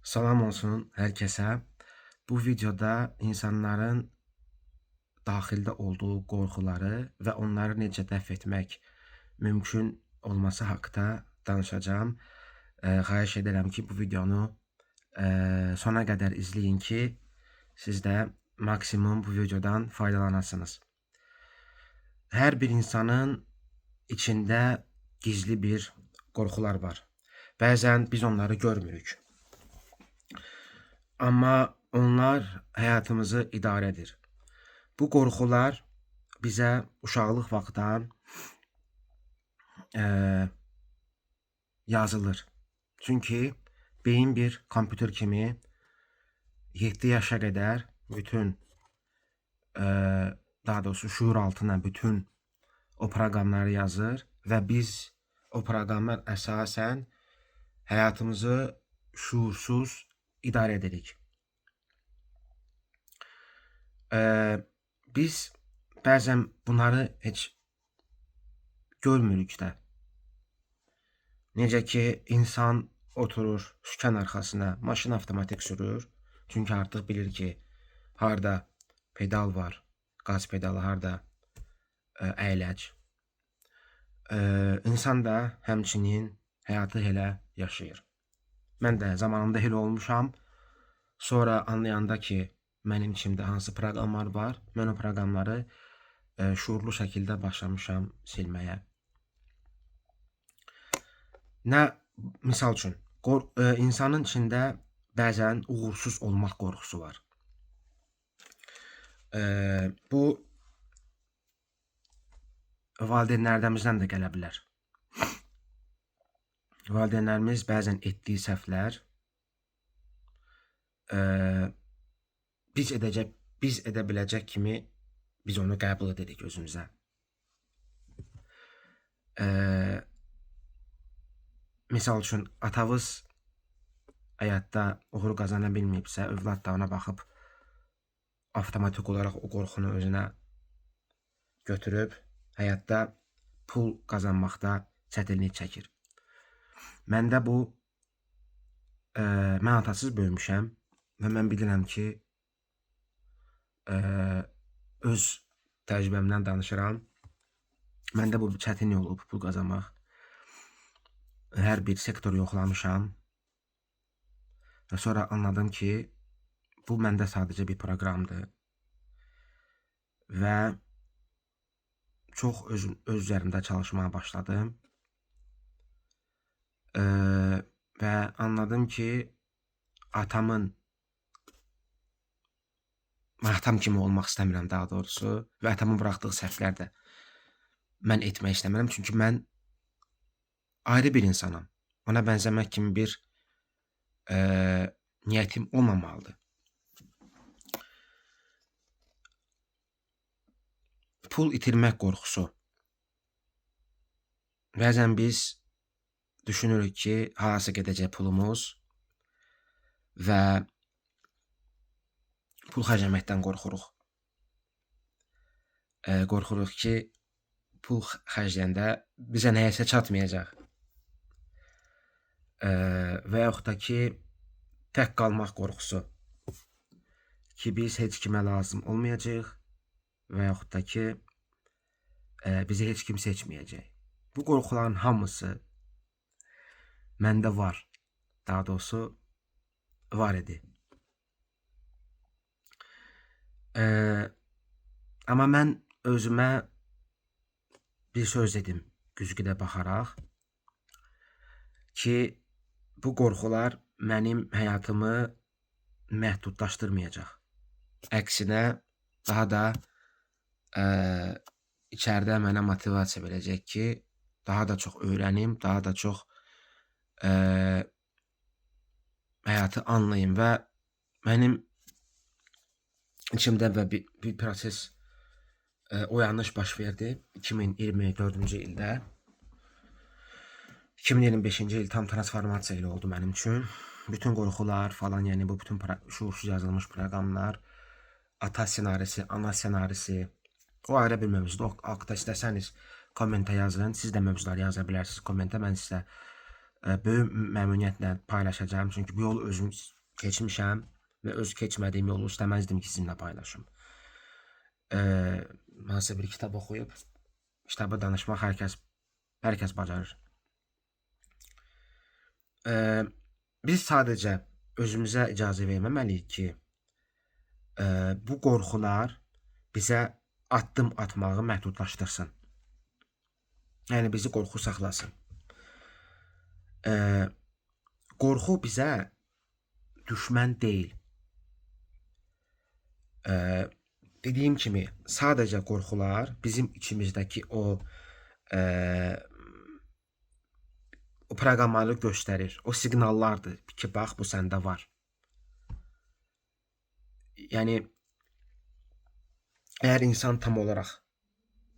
Salam olsun hər kəsə. Bu videoda insanların daxildə olduğu qorxuları və onları necə dəf etmək mümkün olması haqqında danışacağım. Xahiş edirəm ki, bu videonu sona qədər izləyin ki, siz də maksimum bu videodan faydalanasınız. Hər bir insanın içində gizli bir qorxular var. Bəzən biz onları görmürük. Amma onlar həyatımızı idarə edir. Bu qorxular bizə uşaqlıq vaxtdan yazılır. Çünki beyin bir kompüter kimi 7 yaşa qədər bütün daha doğrusu şuur altına bütün o proqramları yazır və biz o proqramlar əsasən həyatımızı şuursuz idarə edirik. Biz bəzən bunları heç görmürük də. Necə ki, insan oturur sükan arxasına, maşın avtomatik sürür. Çünki artıq bilir ki, harda pedal var, qaz pedalı, harda əyləc. İnsan da həmçinin həyatı elə yaşayır. Mən də zamanında elə olmuşam. Sonra anlayanda ki, mənim içimdə hansı proqramlar var, mən o proqramları şuurlu şəkildə başlamışam silməyə. Misal üçün, insanın içində bəzən uğursuz olmaq qorxusu var. Bu valideynlərimizdən də gələ bilər. Valideynlərimiz bəzən etdiyi səhvlər biz edə biləcək kimi biz onu qəbul edirik özümüzə. Misal üçün, atavız həyatda uğur qazana bilməyibsə, övlad da ona baxıb avtomatik olaraq o qorxunu özünə götürüb həyatda pul qazanmaqda çətinlik çəkir. Məndə bu, mən atasız böyümüşəm və mən bilirəm ki, öz təcrübəmdən danışıram. Məndə bu çətinlik olub pul qazanmaq. Hər bir sektor yoxlamışam və sonra anladım ki, bu məndə sadəcə bir proqramdır və çox öz üzərimdə çalışmağa başladım və anladım ki, atam kimi olmaq istəmirəm daha doğrusu və atamın buraxdığı səhvlər də mən etmək istəmirəm. Çünki mən ayrı bir insanam. Ona bənzəmək kimi bir niyyətim olmamalıdır. Pul itirmək qorxusu. Bəzən biz düşünürük ki, harasa gedəcək pulumuz və pul xərcləməkdən qorxuruq. Qorxuruq ki, pul xərcləyəndə bizə nəyəsə çatmayacaq. Və yaxud da ki, tək qalmaq qorxusu. Ki, biz heç kimə lazım olmayacaq və yaxud da ki, bizi heç kim seçməyəcək. Bu qorxuların hamısı məndə var. Daha doğrusu var idi. Amma mən özümə bir söz dedim güzgüdə baxaraq ki, bu qorxular mənim həyatımı məhdudlaşdırmayacaq. Əksinə, daha da içəridə mənə motivasiya verəcək ki, daha da çox öyrənim, daha da çox həyatı anlayım və mənim içimdə və bir proses oyanış baş verdi 2024-cü ildə. 2025-ci il tam transformasiya ili oldu mənim üçün. Bütün qorxular falan, yəni bu bütün şuursuz yazılmış proqramlar, ata senarisi, ana senarisi, o ayrı bir mövzudur. O haqda istəsəniz kommentə yazın. Siz də mövzular yaza bilərsiniz kommentə. Mən sizə böyük məmnuniyyətlə paylaşacağım. Çünki bu yolu özüm keçmişəm və öz keçmədiyim yolu istəməzdim ki, sizinlə paylaşım. Hansısa bir kitab oxuyub, kitabı danışmaq hər kəs bacarır. Biz sadəcə özümüzə icazə verməməliyik ki, bu qorxular bizə addım atmağı məhdudlaşdırsın. Yəni bizi qorxu saxlasın. Qorxu bizə düşmən deyil. Dediyim kimi, sadəcə qorxular bizim içimizdəki o proqramları göstərir. O siqnallardır ki, bax, bu səndə var. Yəni, əgər insan tam olaraq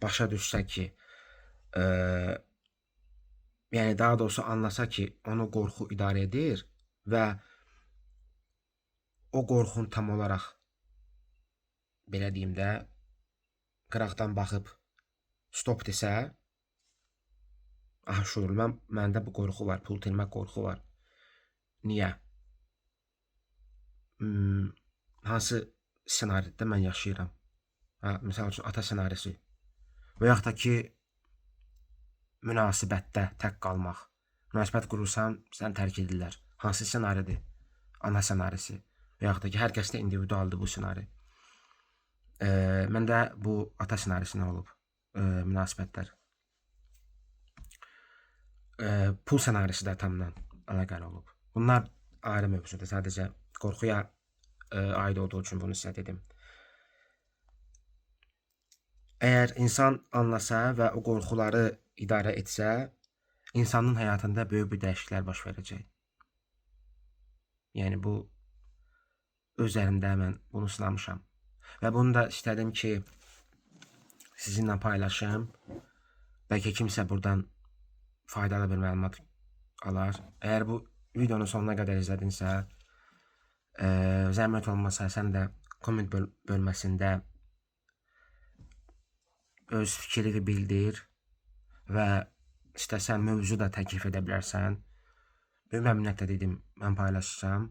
başa düşsə ki, yəni daha doğrusu anlasa ki, onu qorxu idarə edir və o qorxun tam olaraq, belə deyim də, qıraqdan baxıb stop desə, aha, şuur, məndə bu qorxu var, pul itirmək qorxu var. Niyə? Hansı ssenaridə mən yaşayıram? Misal üçün, ata ssenarisi. Və yaxud da ki, münasibətdə tək qalmaq. Münasibət qurursan, sən tərk edirlər. Hansı ssenaridir? Ana ssenarisi. Və yaxud da ki, hər kəsdə individualdır bu ssenari. Məndə bu ata ssenarisindən olub münasibətlər. Pul ssenarisi də tamdan əlaqəli olub. Bunlar ayrı mövzudur. Sadəcə qorxuya aid olduğu üçün bunu sizə dedim. Əgər insan anlasa və o qorxuları idarə etsə, insanın həyatında böyük bir dəyişikliklər baş verəcək. Yəni bu özlərimdə mən bunu sınamışam. Və bunu da istədim ki, sizinlə paylaşım. Bəlkə kimsə buradan faydalı bir məlumat alar. Əgər bu videonun sonuna qədər izlədinsə, zəhmət olmasa sən də komment bölməsində öz fikrini bildir və istəsən mövzu da təklif edə bilərsən. Böyük məmnuniyyətlə dedim, mən paylaşacağım.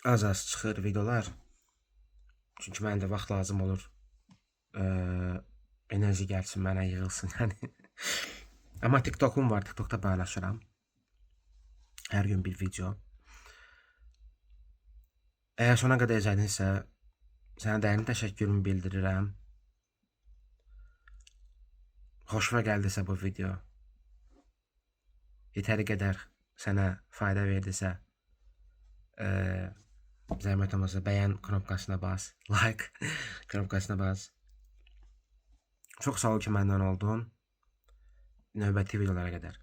Az çıxır videolar. Çünki mənə də vaxt lazım olur. Enerji gəlsin, mənə yığılsın. Amma TikTokum var, TikTokda paylaşıram. Hər gün bir video. Əgər sona qədər izlədinsə, sənə dərin təşəkkürümü bildirirəm. Xoşuma gəldisə bu video, yetəri qədər sənə fayda verdisə, zəhmət olmasa bəyən knopkasına bas, like knopkasına bas. Çox sağ ol ki, məndən oldun. Növbəti videolara qədər.